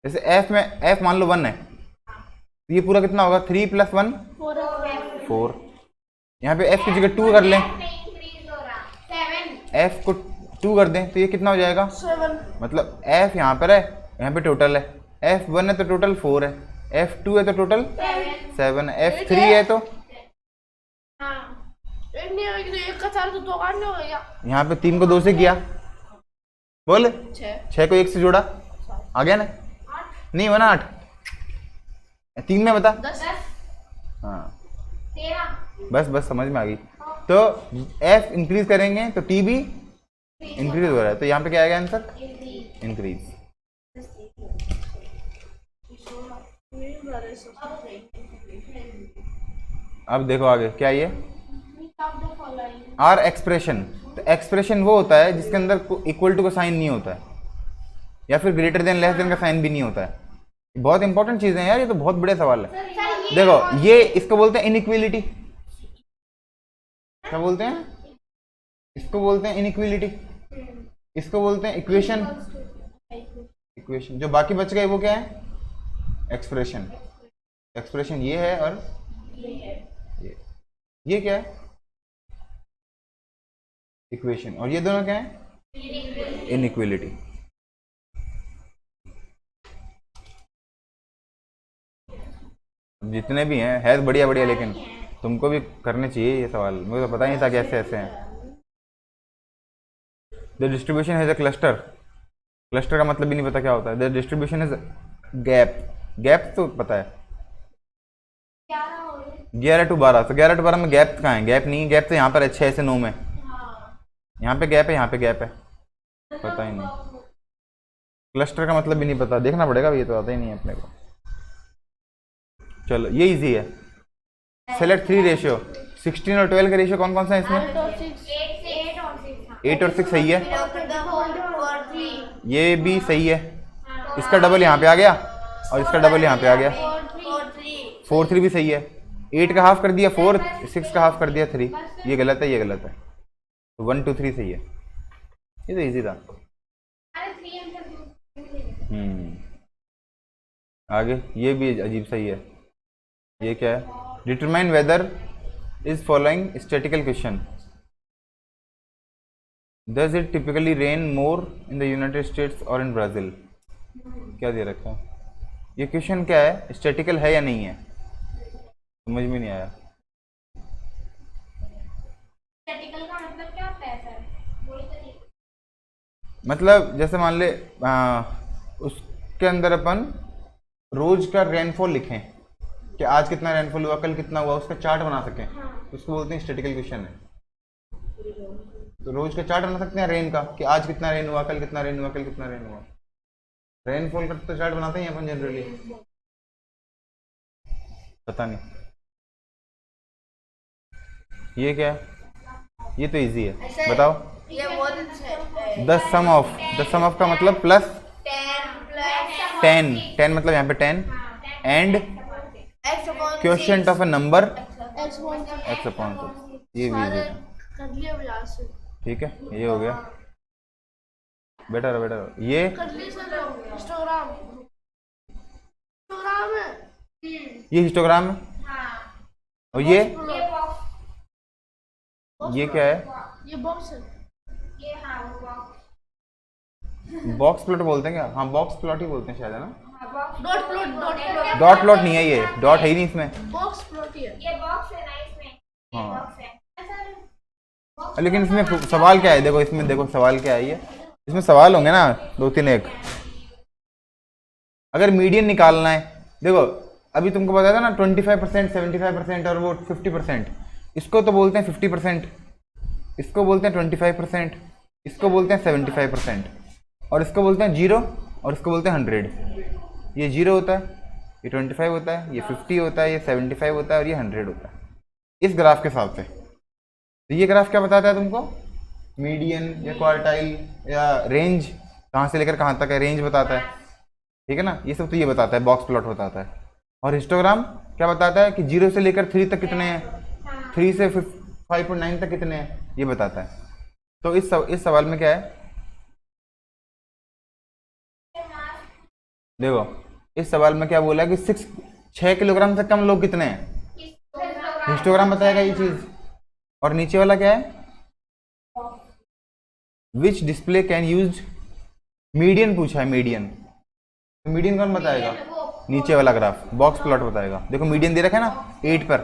जैसे f में f मान लो 1 है, तो ये पूरा कितना होगा 3 + 1 4, यहाँ पे f की जगह 2 कर लें, f को 2 कर दें तो ये कितना हो जाएगा 7, मतलब f यहाँ पर है, यहाँ पे टोटल है, f1 है तो टोटल 4 है, f2 है तो टोटल 7 है, f3 है तो यहाँ पे 3 को 2 से किया, बोल 6 को 1 से जोड़ा, आ गया ना, नहीं बना 8, 3 में बता 10, हाँ बस समझ में आ गई। तो f इंक्रीज करेंगे तो t भी इंक्रीज हो रहा है, तो यहाँ पे क्या आएगा आंसर इंक्रीज। अब देखो आगे क्या ये आर एक्सप्रेशन, तो एक्सप्रेशन वो होता है जिसके अंदर इक्वल टू का साइन नहीं होता है, या फिर ग्रेटर देन लेस देन का साइन भी नहीं होता है। बहुत इंपॉर्टेंट चीजें हैं यार, ये तो बहुत बड़े सवाल है। देखो ये इसको बोलते हैं इनइक्वलिटी, क्या बोलते हैं, इसको बोलते हैं इनइक्वलिटी, इसको बोलते हैं इक्वेशन, इक्वेशन जो बाकी बच गए वो क्या है एक्सप्रेशन, एक्सप्रेशन ये है और ये क्या है इक्वेशन, और ये दोनों क्या है इनइक्वलिटी। जितने भी हैं है बढ़िया बढ़िया, लेकिन तुमको भी करने चाहिए ये सवाल, मुझे तो पता ही नहीं था कि ऐसे ऐसे हैं। The distribution is a cluster. Cluster का मतलब ही नहीं पता क्या होता है। The distribution is gap. Gap तो पता है 11 to 12। तो 11 to 12 में गैप कहाँ है? गैप नहीं है, गैप तो यहाँ पर है 6 से 9 में। यहाँ पे गैप है, यहाँ पे गैप है, पता ही नहीं। क्लस्टर का मतलब भी नहीं पता, देखना पड़ेगा, ये तो आता ही नहीं है अपने को। चलो ये इजी है। Select 3 ratio. 16 और 12 का रेशियो कौन कौन सा है इसमें? 8 और 6 सही है, ये भी सही है। इसका डबल यहाँ पे आ गया और इसका डबल यहाँ पे आ गया। 4 3 भी सही है। 8 का हाफ कर दिया 4, 6 का हाफ कर दिया 3। ये गलत है, ये गलत है। तो 1 2 3 सही है। ये तो इजी था। आगे ये भी अजीब सही है। ये क्या है? Determine whether is following statistical question. Does it typically rain more in the United states और इन ब्राज़ील? क्या दे रखा है? ये क्वेश्चन क्या है? स्टैटिकल है या नहीं है? समझ में नहीं आया। स्टैटिकल का मतलब क्या होता है सर? मतलब जैसे मान ले उसके अंदर अपन रोज का रेनफॉल लिखें कि आज कितना रेनफॉल हुआ, कल कितना हुआ, उसका चार्ट बना सकें। तो उसको बोलते हैं स्टैटिकल क्वेश्चन है। तो रोज का चार्ट बना सकते हैं रेन का कि आज कितना रेन हुआ, कल कितना रेन हुआ, कल कितना रेन हुआ। रेनफॉल का तो चार्ट बनाते हैं अपन जनरली। पता नहीं ये क्या है? ये तो इजी है, बताओ। द सम ऑफ का मतलब प्लस 10 मतलब यहाँ पे 10 and quotient of a number x upon 2। ये भी इजी है, ठीक है। ये हो गया, बेटर है, बेटर है। ये हिस्टोग्राम है। और ये क्या है? ये बॉक्स है। ये हाँ वो बॉक्स। बॉक्स प्लॉट बोलते हैं क्या? हाँ बॉक्स प्लॉट ही बोलते हैं शायद, है ना? डॉट प्लॉट डॉट प्लॉट नहीं है, ये डॉट है ही नहीं इसमें। बॉक्स प्लॉट ही है। ये बॉक्स है ना इसमें। ये हाँ। बॉक्स है सर। लेकिन इसमें सवाल क्या है? देखो इसमें, देखो सवाल क्या है। ये इसमें सवाल होंगे ना 2 3 1। अगर मीडियन निकालना है, देखो अभी तुमको बताया था ना 25%, 75% और वो 50%। इसको तो बोलते हैं 50%, इसको बोलते हैं 25%, इसको बोलते हैं 75%, और इसको बोलते हैं 0, और इसको बोलते हैं 100। ये 0 होता है, ये 25 होता है, ये 50 होता है, ये 75 होता है और ये 100 होता है इस ग्राफ के हिसाब से। तो ये ग्राफ क्या बताता है तुमको? मीडियन या क्वार्टाइल या रेंज, कहाँ से लेकर कहाँ तक है रेंज बताता है, ठीक है ना। ये सब तो ये बताता है, बॉक्स प्लॉट बताता है। और हिस्टोग्राम क्या बताता है कि 0 से लेकर 3 तक कितने हैं, 3 से 5.9 तक कितने हैं, ये बताता है। तो इस सवाल में क्या है? देखो इस सवाल में क्या बोला है कि 6 किलोग्राम से कम लोग कितने हैं, हिस्टोग्राम बताएगा ये चीज। और नीचे वाला क्या है? विच डिस्प्ले कैन यूज मीडियन पूछा है, मीडियन। तो मीडियन कौन बताएगा? नीचे वाला ग्राफ बॉक्स प्लॉट बताएगा। देखो मीडियन दे रखा है ना 8 पर,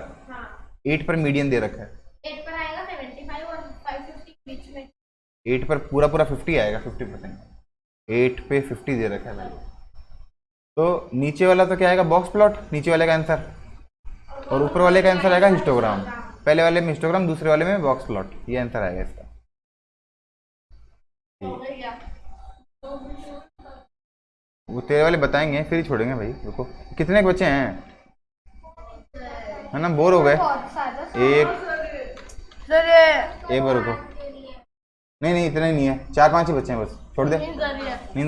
8 पर मीडियन दे रखा है। 8 पर आएगा 75 और 550 बीच में। 8 पर पूरा 50 आएगा, 50%। 8 पे 50 दे रखा है भाई। तो नीचे वाला तो क्या आएगा? बॉक्स प्लॉट, नीचे वाले का आंसर। और ऊपर वाले का आंसर आएगा हिस्टोग्राम। पहले वाले में हिस्टोग्राम, दूसरे वाले में बॉक्स प्लॉट। ये आंसर आएगा इसका। वो तेरे वाले बताएंगे फिर ही छोड़ेंगे भाई। रुको कितने बच्चे हैं, है ना? बोर हो गए। एक बार रुको, नहीं इतने नहीं है, 4-5 ही बच्चे हैं बस, छोड़ दे। नींद आ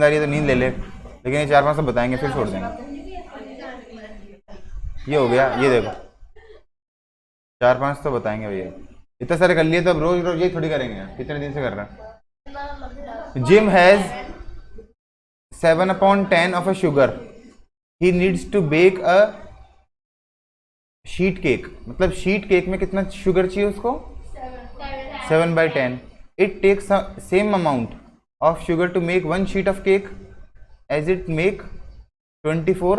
रही है तो नींद ले ले, लेकिन ये 4-5 तो बताएंगे फिर छोड़ देंगे। ये हो गया, ये देखो 4-5 तो बताएंगे भैया। इतने सारे कर लिए तो अब रोज रोज ये थोड़ी करेंगे, कितने दिन से कर रहे हैं। Gym has 7/10 of a sugar. He needs to bake a sheet cake. मतलब शीट केक में कितना शुगर चाहिए उसको? 7/10. It takes same amount of sugar to make 1 sheet of cake as it make 24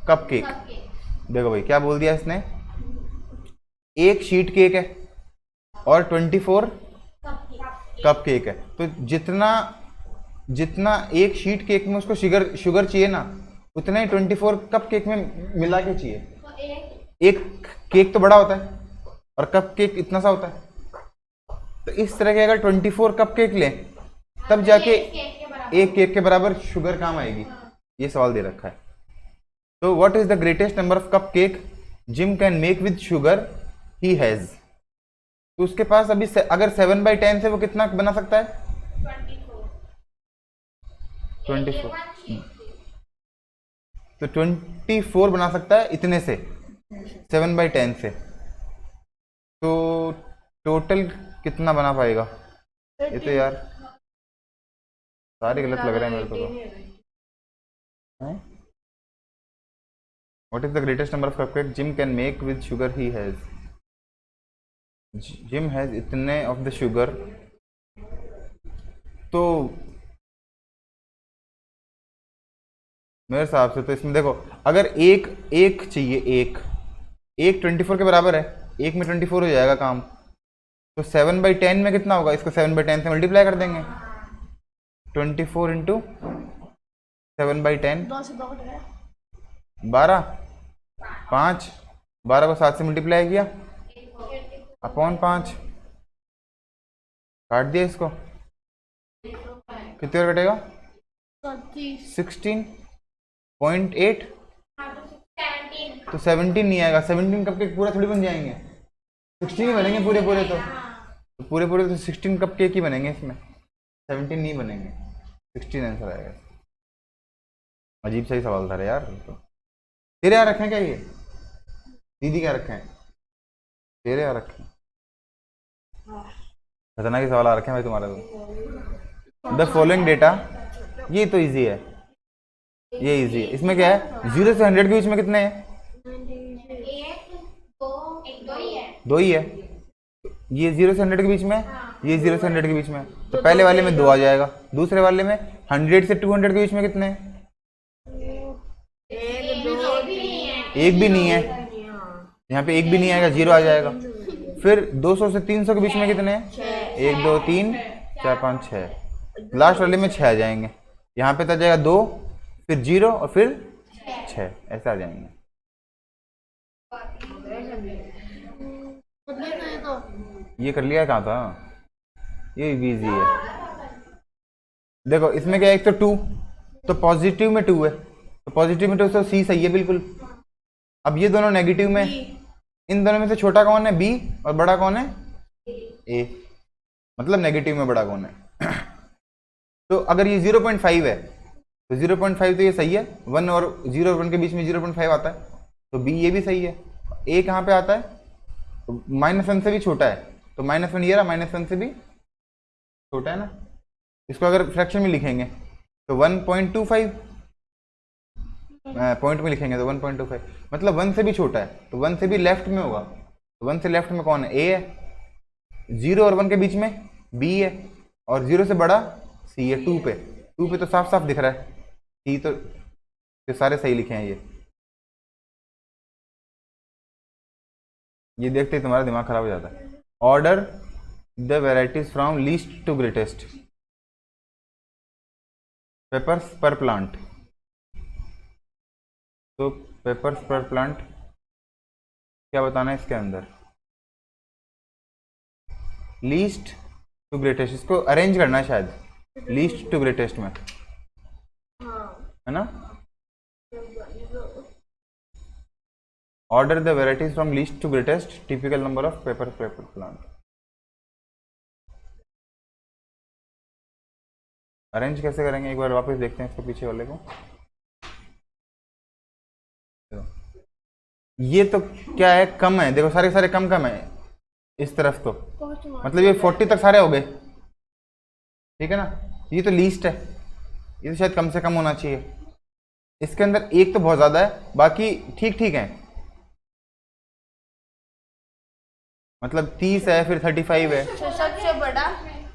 cupcake. देखो भाई क्या बोल दिया इसने, एक शीट केक है और 24 कप केक है। तो जितना जितना एक शीट केक में उसको शुगर चाहिए ना, उतना ही 24 कप केक में मिला के चाहिए। तो एक एक केक तो बड़ा होता है और कप केक इतना सा होता है। तो इस तरह के अगर 24 कप केक लें तब जाके केक के बराबर। एक केक के बराबर शुगर काम आएगी। ये सवाल दे रखा है। तो what is the greatest number of cup cake gym can make with sugar he has. तो उसके पास अभी अगर 7/10 से वो कितना बना सकता है? 24। तो 24 बना सकता है इतने से, 7/10 से। तो टोटल कितना बना पाएगा? ये तो यार सारे गलत लग रहे हैं मेरे को तो। What is the greatest number of cupcake gym can make with sugar he has. Gym has इतने ऑफ द शुगर। तो मेरे हिसाब से तो इसमें देखो, अगर एक चाहिए, एक 24 के बराबर है, एक में 24 हो जाएगा काम। तो 7/10 में कितना होगा? इसको 7/10 से मल्टीप्लाई कर देंगे। 24 इंटू 7/10 2 से 2 कट गया। 12, 5, 12 को 7 से मल्टीप्लाई किया अपॉन 5, काट दिया इसको। कितने और कटेगा? 16.8। तो 17 नहीं आएगा। 17 कप केक पूरा थोड़ी बन जाएंगे, 16 ही बनेंगे पूरे पूरे। तो पूरे पूरे तो 16 कप केक ही बनेंगे इसमें, 17 नहीं बनेंगे। 16 आंसर आएगा। अजीब सा ही सवाल था रे यार। तो तेरे यहाँ रखें क्या ये? दीदी क्या रखें? तेरे यहाँ रखें? खतरनाक सवाल आ रखे हैं भाई तुम्हारा। तो द फॉलोइंग डेटा, ये तो इजी है, ये इजी है। इसमें क्या है? 0 से 100 के बीच में कितने हैं? दो ही है। ये 0 से 100 के बीच में, ये 0 से 100 के बीच में। तो पहले वाले में 2 आ जाएगा। दूसरे वाले में 100 से 200 के बीच में कितने हैं? एक भी नहीं है। यहाँ पे एक भी नहीं आएगा, 0 आ जाएगा। फिर 200 से 300 के बीच में कितने हैं? 1 2 3 4 5 6। लास्ट वाले में 6 आ जाएंगे। यहाँ पे तो आ जाएगा 2, फिर 0 और फिर 6, ऐसे आ जाएंगे। ये कर लिया, कहाँ था? ये भी इजी है। देखो इसमें क्या है? एक तो 2, तो पॉजिटिव में 2 है, तो पॉजिटिव में 2 तो सी सही है बिल्कुल। अब ये दोनों नेगेटिव में, इन दोनों में से छोटा कौन है? बी, और बड़ा कौन है? ए। मतलब नेगेटिव में बड़ा कौन है? तो अगर ये 0.5 है तो 0.5 तो ये सही है। 1 और 0 1 के बीच में 0.5 आता है, तो बी ये भी सही है। ए कहाँ पे आता है? तो -1 से भी छोटा है, तो -1 ये रहा, -1 से भी छोटा है ना। इसको अगर फ्रैक्शन में लिखेंगे तो 1.25, पॉइंट में लिखेंगे तो 1.25, मतलब 1 से भी छोटा है, तो 1 से भी लेफ्ट में होगा। तो 1 से लेफ्ट में कौन है? ए है। 0 और 1 के बीच में बी है, और 0 से बड़ा सी है। 2 पे तो साफ साफ दिख रहा है सी। तो ये सारे सही लिखे हैं। ये देखते ही तुम्हारा दिमाग खराब हो जाता है। Order the varieties from least to greatest. Peppers per plant. तो पेपर्स पर प्लांट क्या बताना है इसके अंदर? लीस्ट टू ग्रेटेस्ट, इसको अरेंज करना है शायद लीस्ट टू ग्रेटेस्ट में, है ना। Order the varieties from least to greatest, typical number of pepper plant. Arrange कैसे करेंगे? एक बार वापस देखते हैं इसको, पीछे वाले को। ये तो क्या है? कम है। देखो सारे सारे कम कम है इस तरफ, तो मतलब ये 40 तक सारे हो गए, ठीक है ना। ये तो लीस्ट है, ये तो शायद कम से कम होना चाहिए। इसके अंदर एक तो बहुत ज्यादा है, बाकी ठीक ठीक है। मतलब 30 है, फिर 35 है। सबसे बड़ा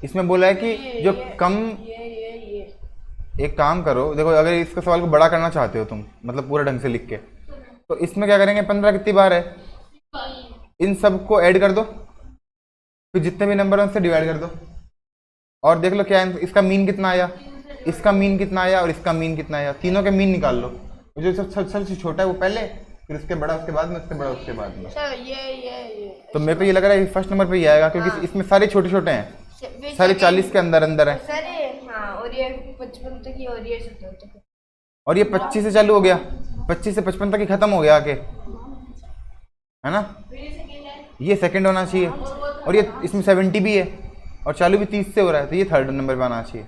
इसमें बोला है कि जो कम, एक काम करो, देखो अगर इसके सवाल को बड़ा करना चाहते हो तुम, मतलब पूरा ढंग से लिख के, तो इसमें क्या करेंगे? 15 कितनी बार है? इन सब को ऐड कर दो, फिर जितने भी नंबर है उससे डिवाइड कर दो। और देख लो क्या इसका मीन कितना आया, इसका मीन कितना आया और इसका मीन कितना आया, तीनों के मीन निकाल लो। जो सबसे छोटा है वो पहले, फिर उसके बड़ा उसके बाद में, उसके बड़ा उसके बाद में। सर ये तो मेरे को ये लग रहा है फर्स्ट नंबर पे ही आएगा, क्योंकि इसमें सारे छोटे छोटे हैं, सारे 40 के अंदर अंदर है। सर हाँ, और ये 55 तक ही, और ये 70 तक, और ये 25 से चालू हो गया, 25 से 55 तक ही खत्म हो गया आके, है ना। ये सेकंड होना चाहिए, और ये इसमें 70 भी है और चालू भी 30 से हो रहा है, तो ये थर्ड नंबर पे आना चाहिए,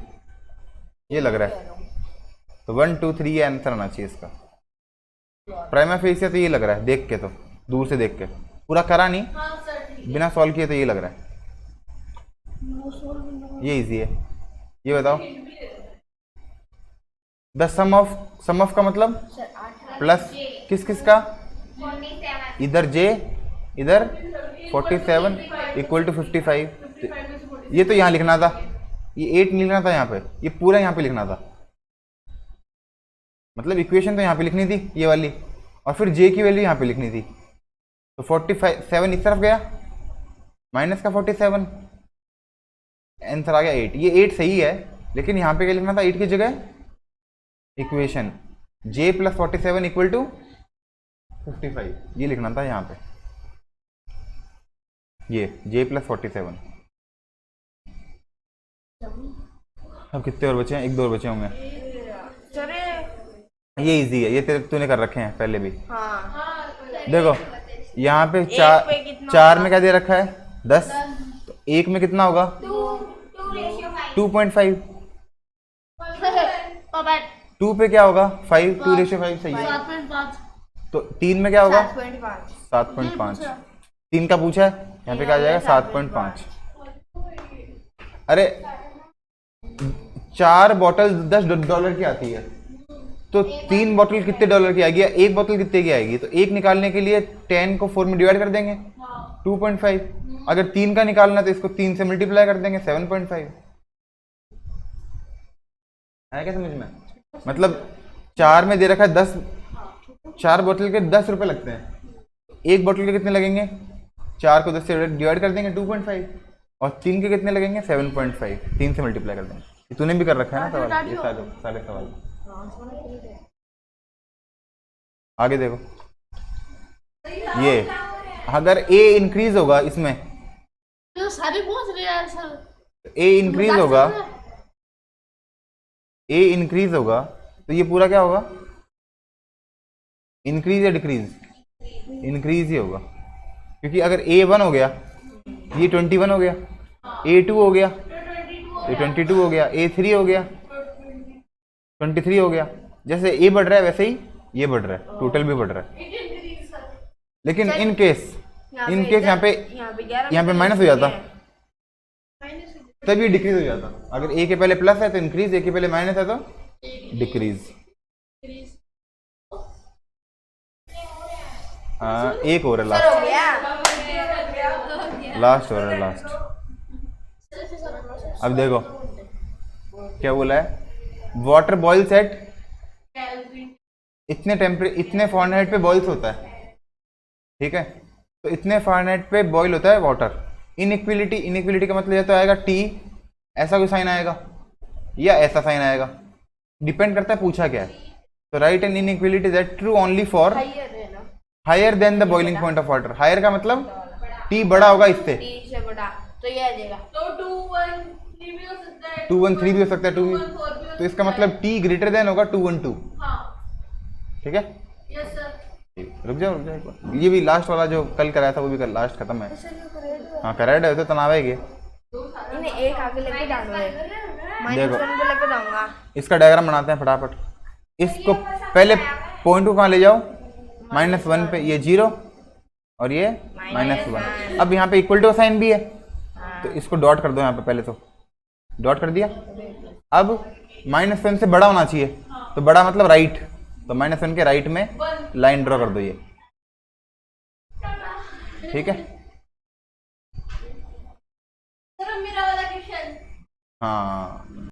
ये लग रहा है। तो 1 2 3 ये आंसर आना चाहिए इसका। प्राइमा फेसिया तो ये लग रहा है देख के, तो दूर से देख के, पूरा करा नहीं, बिना सॉल्व किए तो ये लग रहा है। ये इजी है। ये बताओ, द सम ऑफ का मतलब प्लस किस किस का, इधर j इधर 47 इक्वल टू 55। ये तो यहाँ लिखना था, ये 8 नहीं लिखना था यहाँ पे, ये पूरा यहाँ पे लिखना था, मतलब इक्वेशन तो यहाँ पे लिखनी थी ये वाली, और फिर j की वैल्यू यहाँ पे लिखनी थी। तो 47 इस तरफ गया, माइनस का 47, आंसर आ गया 8। ये 8 सही है, लेकिन यहाँ पे क्या लिखना था 8 की जगह, equation j plus 47 equal to 55, ये लिखना था यहाँ पे, ये j प्लस 47। अब कितने और बचे हैं, 1 2 और बचे होंगे। ये इजी है, ये तूने कर रखे हैं पहले भी। हाँ। देखो यहाँ पे 4 में क्या दे रखा है 10, तो 1 में कितना होगा 2.5, 2 पे क्या होगा 5, 2/5 सही है। 7.5, तो 3 में क्या होगा 7.5। 7.5, 3 का पूछा है, यहाँ पे क्या आ जाएगा 7.5। अरे 4 बॉटल $10 की आती है, तो 3 बॉटल कितने डॉलर की आएगी, या 1 बॉटल कितने की आएगी। तो 1 निकालने के लिए 10 को 4 में डिवाइड कर देंगे 2.5, अगर 3 का निकालना तो इसको 3 से मल्टीप्लाई कर देंगे 7.5। है क्या समझ में, मतलब 4 में दे रखा है 10, 4 बोतल के 10 रुपए लगते हैं, 1 बोतल के कितने लगेंगे, 4 को 10 से डिवाइड कर देंगे 2.5, और 3 के कितने लगेंगे 7.5, 3 से मल्टीप्लाई कर देंगे। ये तूने भी कर रखा है ना सवाल, ये सारे सवाल। आगे देखो, ये अगर a इंक्रीज होगा इसमें, तो सारे पूछ रहे हैं सर, a इंक्रीज होगा, a इंक्रीज होगा, तो ये पूरा क्या होगा, इंक्रीज या डिक्रीज, इंक्रीज ही होगा, क्योंकि अगर a 1 हो गया, ये 21 हो गया, a 2 हो गया, ये 22 हो गया, a 3 हो गया, 23 हो गया। जैसे a बढ़ रहा है वैसे ही ये बढ़ रहा है, टोटल भी बढ़ रहा है। लेकिन इन केस यहाँ पे माइनस हो जाता, तब ये डिक्रीज हो जाता। अगर a के पहले प्लस है तो इंक्रीज, a के पहले माइनस है तो डिक्रीज। हाँ, एक और है लास्ट हो रहा है लास्ट। अब देखो क्या बोला है, वाटर बॉइल्स एट इतने फ़ारेनहाइट पे बॉइल्स होता है, ठीक है, तो इतने फ़ारेनहाइट पे बॉईल होता है वाटर। इनइक्विलिटी का मतलब ये तो आएगा टी, ऐसा कोई साइन आएगा या ऐसा साइन आएगा, डिपेंड करता है पूछा क्या है। तो write an inequality that true only for higher than the boiling point of water. Higher का मतलब टी बड़ा होगा इससे, तो ये आ जाएगा, तो 2 1 3 भी हो सकता है, 2 1 3 भी हो सकता है, 2 भी, तो इसका मतलब टी ग्रेटर देन होगा 2 1 2। हाँ ठीक है, यस सर। रुक जाओ एक बार, ये भी लास्ट वाला जो कल कराया था वो भी कल लास्ट खत्म है। हाँ करेक्ट है, तो तनाव है ये। एक आगे लेके जाऊंगा, देखो -1 पे लेके जाऊंगा। इसका डायग्राम बनाते हैं फटाफट। इसको पहले पॉइंट को कहाँ ले जाओ, -1 पे, ये 0 और ये -1। अब यहाँ पे इक्वल टू साइन भी है, तो इसको डॉट कर दो यहाँ पे, पहले तो डॉट कर दिया। अब -1 से बड़ा होना चाहिए, तो बड़ा मतलब राइट, तो -1 के राइट में लाइन ड्रॉ कर दो ये, ठीक है। सर मेरा वाला क्वेश्चन, हाँ